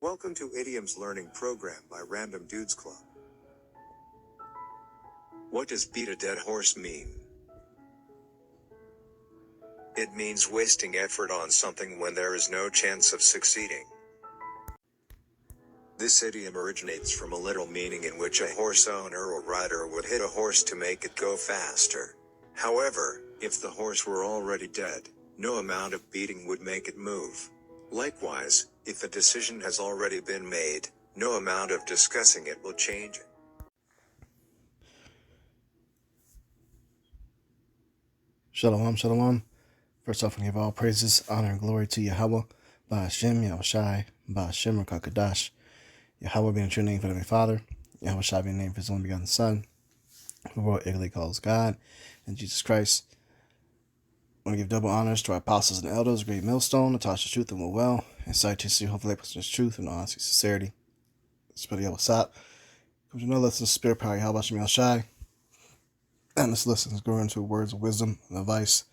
Welcome to Idioms Learning Program by Random Dudes Club. What does beat a dead horse mean? It means wasting effort on something when there is no chance of succeeding. This idiom originates from a literal meaning in which a horse owner or rider would hit a horse to make it go faster. However, if the horse were already dead, no amount of beating would make it move. Likewise, if a decision has already been made, no amount of discussing it will change it. Shalom, shalom. First off, I give all praises, honor, and glory to Yahweh, Ba'ashem, Yahushai, Ba'ashem, Rakakadash. Yahweh being the true name for the Heavenly Father, Yahushai being the name for His only begotten Son, the world Italy calls God, and Jesus Christ. I want to give double honors to our apostles and elders, great millstone, that taught us truth and will well, and sight to see, hopefully, person's truth and honesty, sincerity. Spirit of Yahweh comes to another lesson of spirit power, Yahweh Shem Yahushai. And this lesson is going into words of wisdom and advice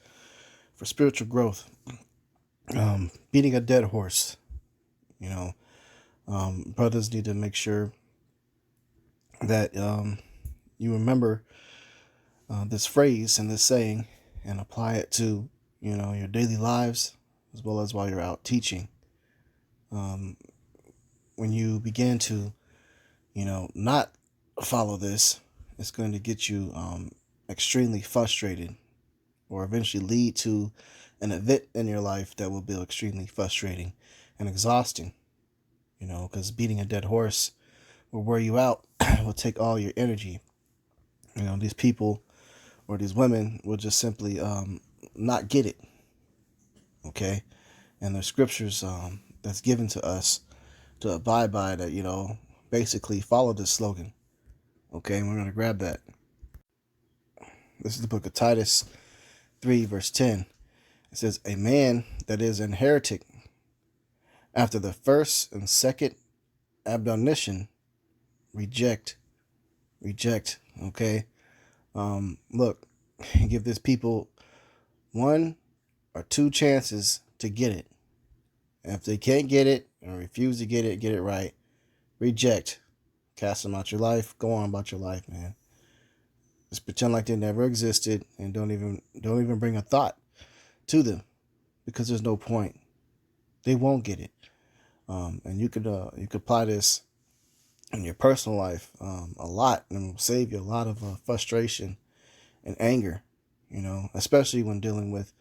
for spiritual growth. Beating a dead horse. Brothers need to make sure that you remember this phrase and this saying and apply it to, your daily lives as well as while you're out teaching. When you begin to, not follow this, it's going to get you extremely frustrated, or eventually lead to an event in your life that will be extremely frustrating and exhausting. Because beating a dead horse will wear you out, will take all your energy. These people or these women will just simply not get it. Okay? And the scriptures that's given to us to abide by that, basically follow this slogan. Okay? And we're going to grab that. This is the book of Titus 3, verse 10. It says, a man that is an heretic after the first and second admonition, reject. Okay. Look, give these people 1 or 2 chances to get it. And if they can't get it and refuse to get it right, reject. Cast them out your life. Go on about your life, man. Just pretend like they never existed and don't even bring a thought to them, because there's no point. They won't get it. And you could apply this in your personal life a lot, and it will save you a lot of frustration and anger. Especially when dealing with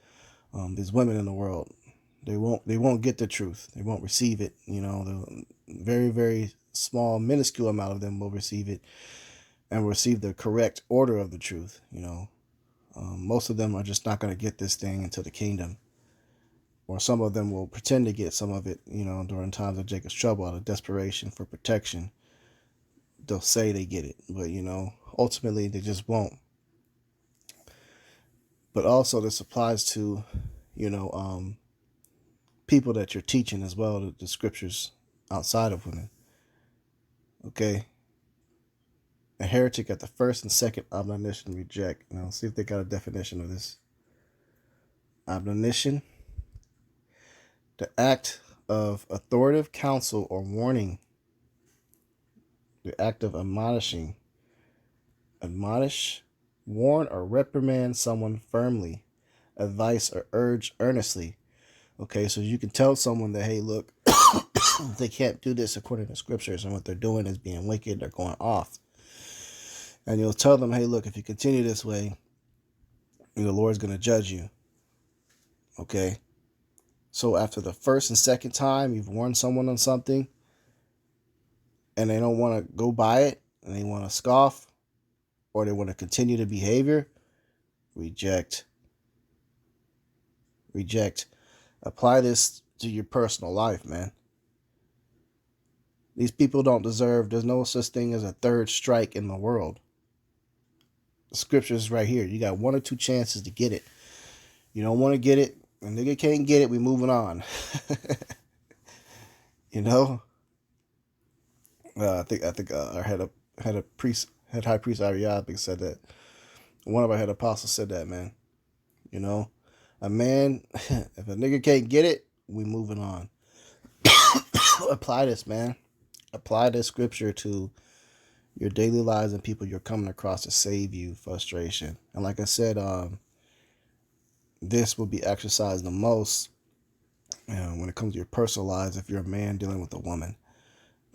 these women in the world. They won't get the truth. They won't receive it. The very, very small, minuscule amount of them will receive it and receive the correct order of the truth. Most of them are just not going to get this thing into the kingdom. Or some of them will pretend to get some of it, during times of Jacob's trouble, out of desperation for protection. They'll say they get it, but, ultimately they just won't. But also this applies to, people that you're teaching as well, the scriptures outside of women. Okay? A heretic at the first and second admonition, reject. Now, see if they got a definition of this. Admonition: the act of authoritative counsel or warning. The act of admonishing. Admonish, warn, or reprimand someone firmly. Advice or urge earnestly. Okay, so you can tell someone that, hey, look, they can't do this according to scriptures, and what they're doing is being wicked, they're going off. And you'll tell them, hey, look, if you continue this way, the Lord's going to judge you. Okay? So after the first and second time you've warned someone on something, and they don't want to go by it, and they want to scoff, or they want to continue the behavior, reject. Apply this to your personal life, man. These people don't deserve, there's no such thing as a third strike in the world. The scripture's right here. You got 1 or 2 chances to get it. You don't want to get it, and nigga can't get it, we moving on. I think our head high priest Ariadne said that. One of our head apostles said that, man. A man, if a nigga can't get it, we moving on. Apply this, man. Apply this scripture to your daily lives and people you're coming across to save you frustration. And like I said, this will be exercised the most when it comes to your personal lives if you're a man dealing with a woman.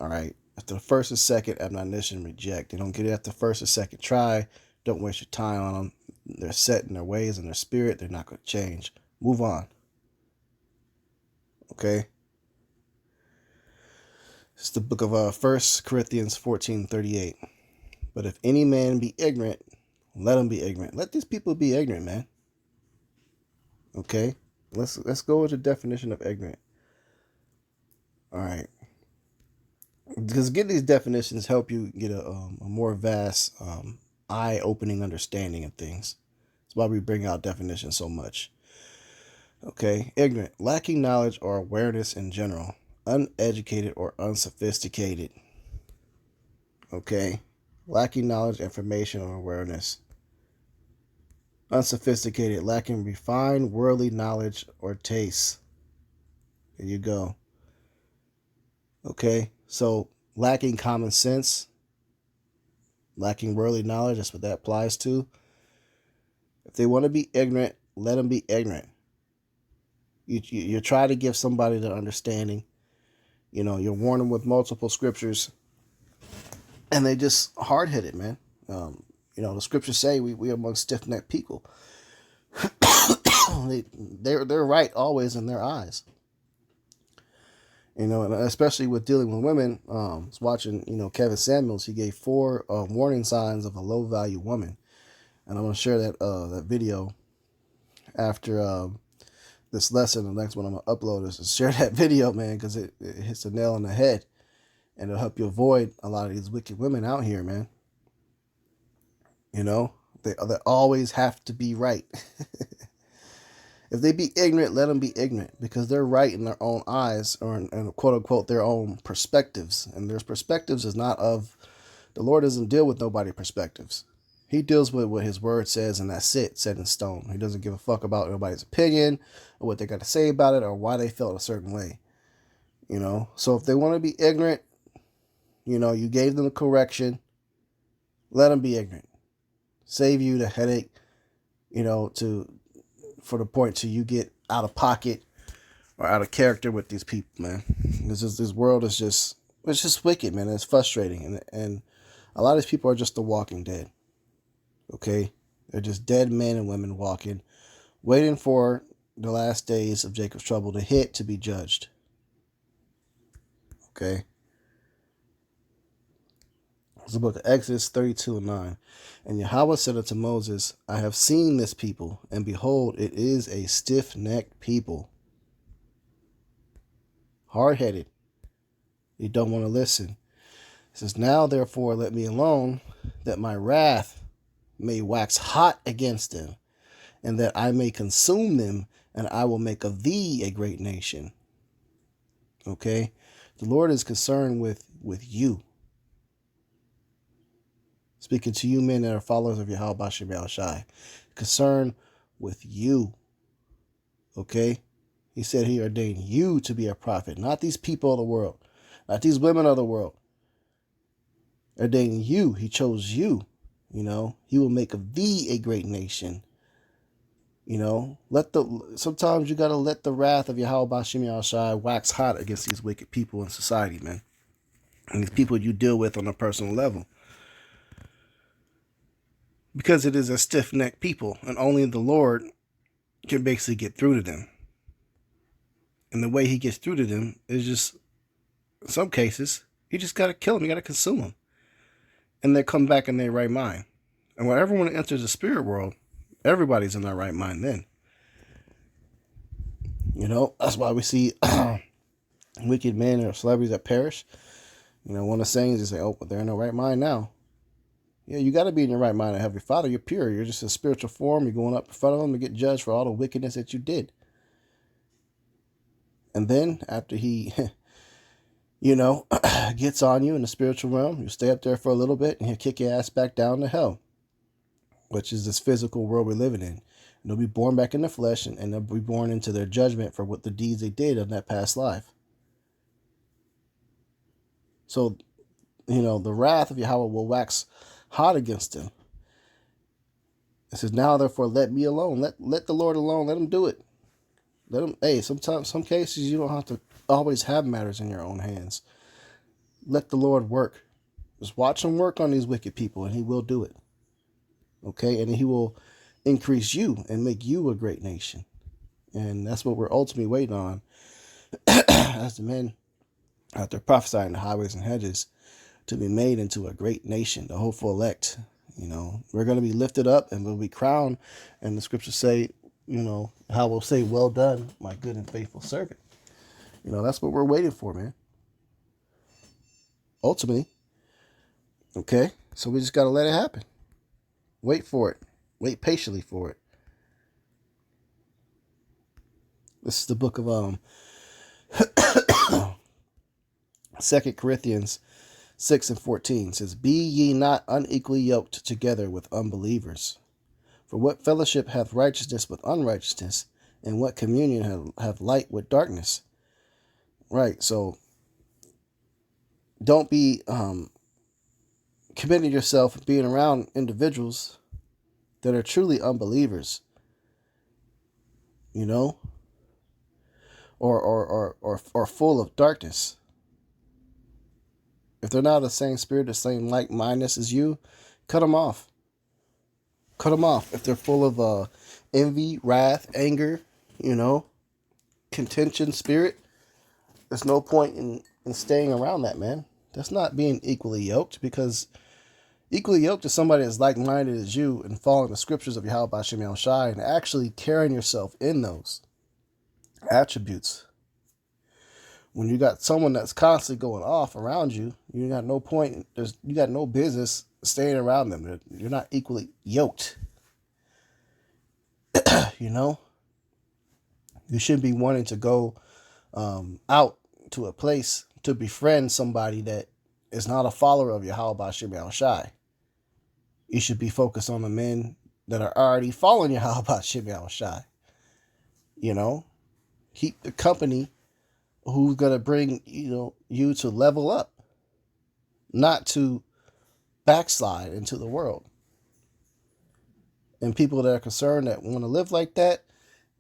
All right. After the first or second admonition, reject. They don't get it after the first or second try. Don't waste your time on them. They're set in their ways and their spirit. They're not going to change. Move on. Okay. It's the book of 1 Corinthians 14:38. But if any man be ignorant, let him be ignorant. Let these people be ignorant, man. Okay. Let's go with the definition of ignorant. All right. Because getting these definitions help you get a more vast, eye-opening understanding of things. That's why we bring out definitions so much. Okay, ignorant, lacking knowledge or awareness in general, uneducated or unsophisticated. Okay, lacking knowledge, information, or awareness. Unsophisticated, lacking refined worldly knowledge or taste. There you go. Okay, so lacking common sense, lacking worldly knowledge, that's what that applies to. If they want to be ignorant, let them be ignorant. You try to give somebody the understanding. You know, you warn them with multiple scriptures, and they just hard-headed, man. You know, the scriptures say we are among stiff-necked people. They're right always in their eyes. You know, and especially with dealing with women. I was watching, Kevin Samuels. He gave 4 warning signs of a low-value woman, and I'm gonna share that video after this lesson. The next one I'm gonna upload is to share that video, man, because it hits the nail on the head, and it'll help you avoid a lot of these wicked women out here, man. You know, they always have to be right. If they be ignorant, let them be ignorant, because they're right in their own eyes, or in quote unquote their own perspectives. And their perspectives is not of the Lord. Doesn't deal with nobody's perspectives. He deals with what his word says, and that's it, set in stone. He doesn't give a fuck about nobody's opinion or what they got to say about it or why they felt a certain way. You know, so if they want to be ignorant, you gave them the correction, let them be ignorant. Save you the headache, for the point till you get out of pocket or out of character with these people, man. This world is just wicked, man. It's frustrating, and a lot of these people are just the walking dead. Okay, they're just dead men and women walking, waiting for the last days of Jacob's trouble to hit to be judged. Okay. It's the book of Exodus 32:9. And Yahweh said unto Moses, I have seen this people, and behold, it is a stiff-necked people. Hard-headed. You don't want to listen. It says, now therefore let me alone, that my wrath may wax hot against them, and that I may consume them, and I will make of thee a great nation. Okay? The Lord is concerned with you. Speaking to you men that are followers of Yahweh Bashem Yahushai. Concerned with you. Okay? He said he ordained you to be a prophet. Not these people of the world. Not these women of the world. Ordained you. He chose you. He will make of thee a great nation. Sometimes you got to let the wrath of Yahweh Bashem Yahushai wax hot against these wicked people in society, man. And these people you deal with on a personal level. Because it is a stiff-necked people, and only the Lord can basically get through to them. And the way he gets through to them is just, in some cases, you just got to kill them. You got to consume them. And they come back in their right mind. And when everyone enters the spirit world, everybody's in their right mind then. That's why we see wicked men or celebrities that perish. One of the sayings is, but they're in their right mind now. Yeah, you got to be in your right mind and have your Father. You're pure. You're just a spiritual form. You're going up in front of him to get judged for all the wickedness that you did. And then after he, gets on you in the spiritual realm, you stay up there for a little bit and he'll kick your ass back down to hell, which is this physical world we're living in. And they'll be born back in the flesh, and they'll be born into their judgment for what the deeds they did in that past life. So, the wrath of Yahweh will wax hot against them. It says, now therefore let me alone. Let the Lord alone. Let him do it. Let him. Hey, sometimes, some cases you don't have to always have matters in your own hands. Let the Lord work. Just watch him work on these wicked people, and he will do it. Okay, and he will increase you and make you a great nation. And that's what we're ultimately waiting on as the men out there prophesying the highways and hedges to be made into a great nation, the hopeful elect. We're going to be lifted up and we'll be crowned. And the scriptures say, how we'll say, well done, my good and faithful servant. That's what we're waiting for, man. Ultimately. Okay. So we just got to let it happen. Wait for it. Wait patiently for it. This is the book of 2 Corinthians 6:14. It says, be ye not unequally yoked together with unbelievers. For what fellowship hath righteousness with unrighteousness? And what communion hath light with darkness? Right, so don't be committing yourself and being around individuals that are truly unbelievers, or full of darkness. If they're not the same spirit, the same like-mindedness as you, cut them off. Cut them off. If they're full of envy, wrath, anger, contention spirit, there's no point in staying around that, man. That's not being equally yoked, because equally yoked is somebody that's like-minded as you and following the scriptures of Yahweh Bashem Yahushai and actually carrying yourself in those attributes. When you got someone that's constantly going off around you, you got no point. You got no business staying around them. You're not equally yoked. You shouldn't be wanting to go out to a place to befriend somebody that is not a follower of Yahweh Bashem Yahushai. You should be focused on the men that are already following Yahweh Bashem Yahushai. Keep the company who's going to bring, you to level up, not to backslide into the world. And people that are concerned that want to live like that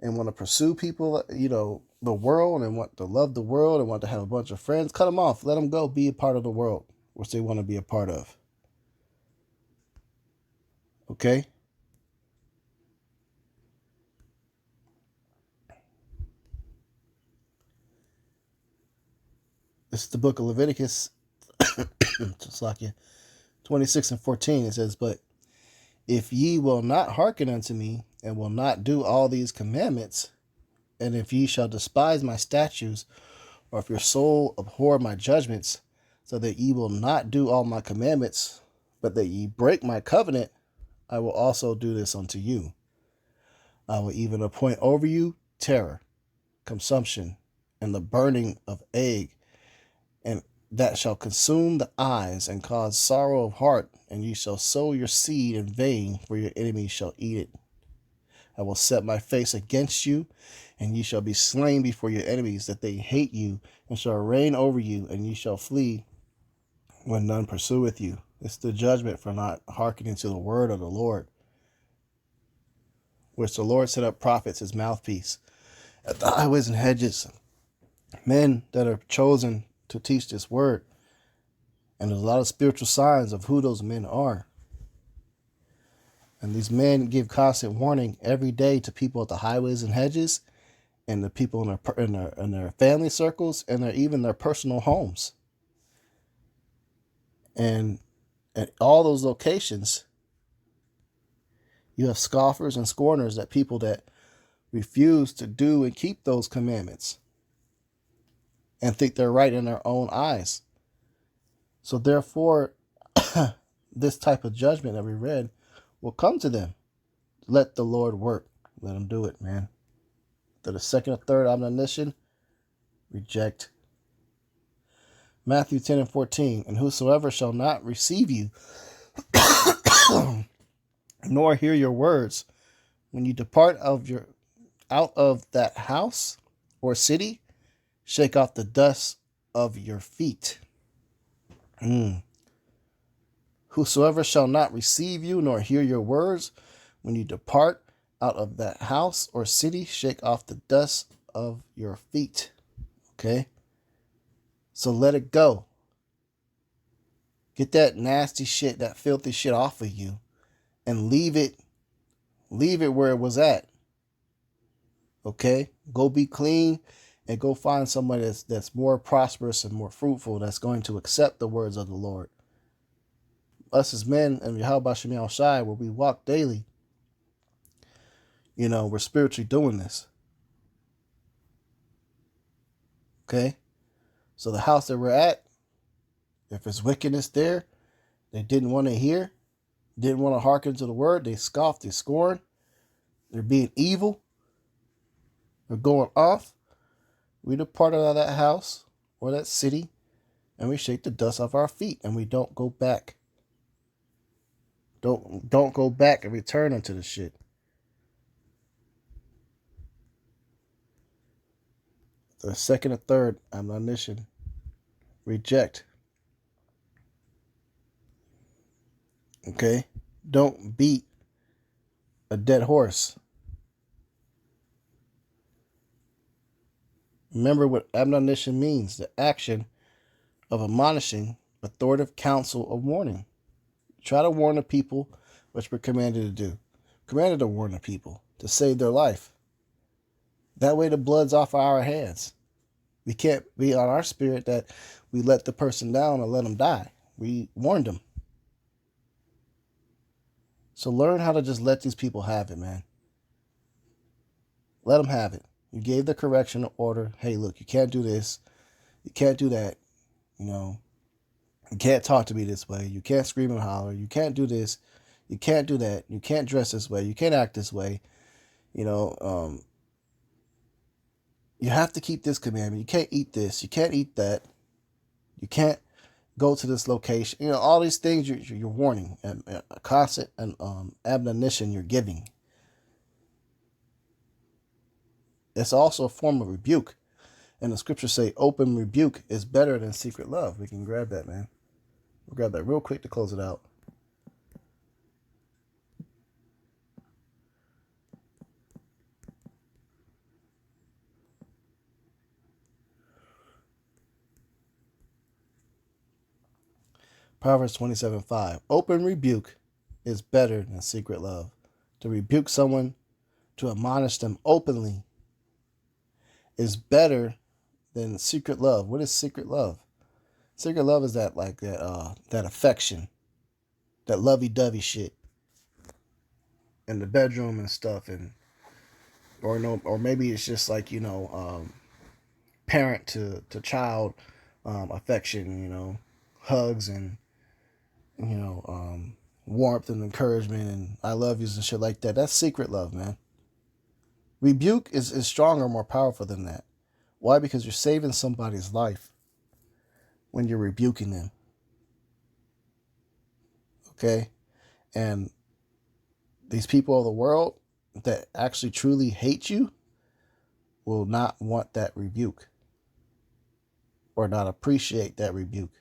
and want to pursue people, the world, and want to love the world and want to have a bunch of friends, cut them off. Let them go be a part of the world, which they want to be a part of. Okay? This is the book of Leviticus, just like 26:14. It says, but if ye will not hearken unto me, and will not do all these commandments, and if ye shall despise my statutes, or if your soul abhor my judgments, so that ye will not do all my commandments, but that ye break my covenant, I will also do this unto you. I will even appoint over you terror, consumption, and the burning of ague, and that shall consume the eyes and cause sorrow of heart, and ye shall sow your seed in vain, for your enemies shall eat it. I will set my face against you, and ye shall be slain before your enemies, that they hate you, and shall reign over you, and ye shall flee when none pursueth you. It's the judgment for not hearkening to the word of the Lord, which the Lord set up prophets, his mouthpiece, at the highways and hedges, men that are chosen to teach this word. And there's a lot of spiritual signs of who those men are. And these men give constant warning every day to people at the highways and hedges, and the people in their family circles, and even their personal homes. And at all those locations, you have scoffers and scorners, that people that refuse to do and keep those commandments and think they're right in their own eyes. So therefore, this type of judgment that we read will come to them. Let the Lord work. Let him do it, man. To the second or third admonition, reject. Matthew 10:14, and whosoever shall not receive you, nor hear your words, when you depart out of that house or city, shake off the dust of your feet. Whosoever shall not receive you nor hear your words, when you depart out of that house or city, shake off the dust of your feet. Okay? So let it go. Get that nasty shit, that filthy shit off of you and leave it where it was at. Okay? Go be clean and go find somebody that's more prosperous and more fruitful, that's going to accept the words of the Lord. Us as men and Yahweh Shem Yahweh Shai, where we walk daily, we're spiritually doing this. Okay? So the house that we're at, if it's wickedness there, they didn't want to hear, didn't want to hearken to the word, they scoffed, they scorned, they're being evil, they're going off. We depart out of that house or that city and we shake the dust off our feet and we don't go back. Don't go back and return unto the shit. The second and third admonition, reject. Okay? Don't beat a dead horse. Remember what admonition means, the action of admonishing, authoritative counsel of warning. Try to warn the people, which we're commanded to do. Commanded to warn the people, to save their life. That way the blood's off our hands. We can't be on our spirit that we let the person down or let them die. We warned them. So learn how to just let these people have it, man. Let them have it. You gave the correction order. Hey, look, you can't do this. You can't do that. You can't talk to me this way. You can't scream and holler. You can't do this. You can't do that. You can't dress this way. You can't act this way. You have to keep this commandment. You can't eat this. You can't eat that. You can't go to this location. All these things you're warning and a constant and admonition you're giving. It's also a form of rebuke. And the scriptures say open rebuke is better than secret love. We can grab that, man. We'll grab that real quick to close it out. Proverbs 27:5. Open rebuke is better than secret love. To rebuke someone, to admonish them openly, is better than secret love. What is secret love? Secret love is that that affection, that lovey-dovey shit in the bedroom and stuff, or maybe it's just like parent to child affection, hugs and warmth and encouragement and I love yous and shit like that. That's secret love, man. Rebuke is stronger, more powerful than that. Why? Because you're saving somebody's life when you're rebuking them. Okay? And these people of the world that actually truly hate you will not want that rebuke or not appreciate that rebuke.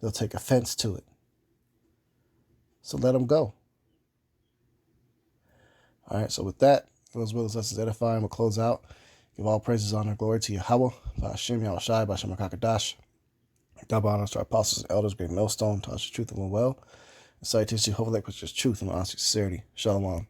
They'll take offense to it. So let them go. All right, so with that, those words us is edifying. We'll close out. Give all praises, honor, glory to Yahweh, Hashem, Yahweh Shai, Bashem HaKadosh. Double honors to our apostles and elders, great millstone, touch the truth of them well. And citation, hopefully, which is truth and honesty, sincerity. Shalom.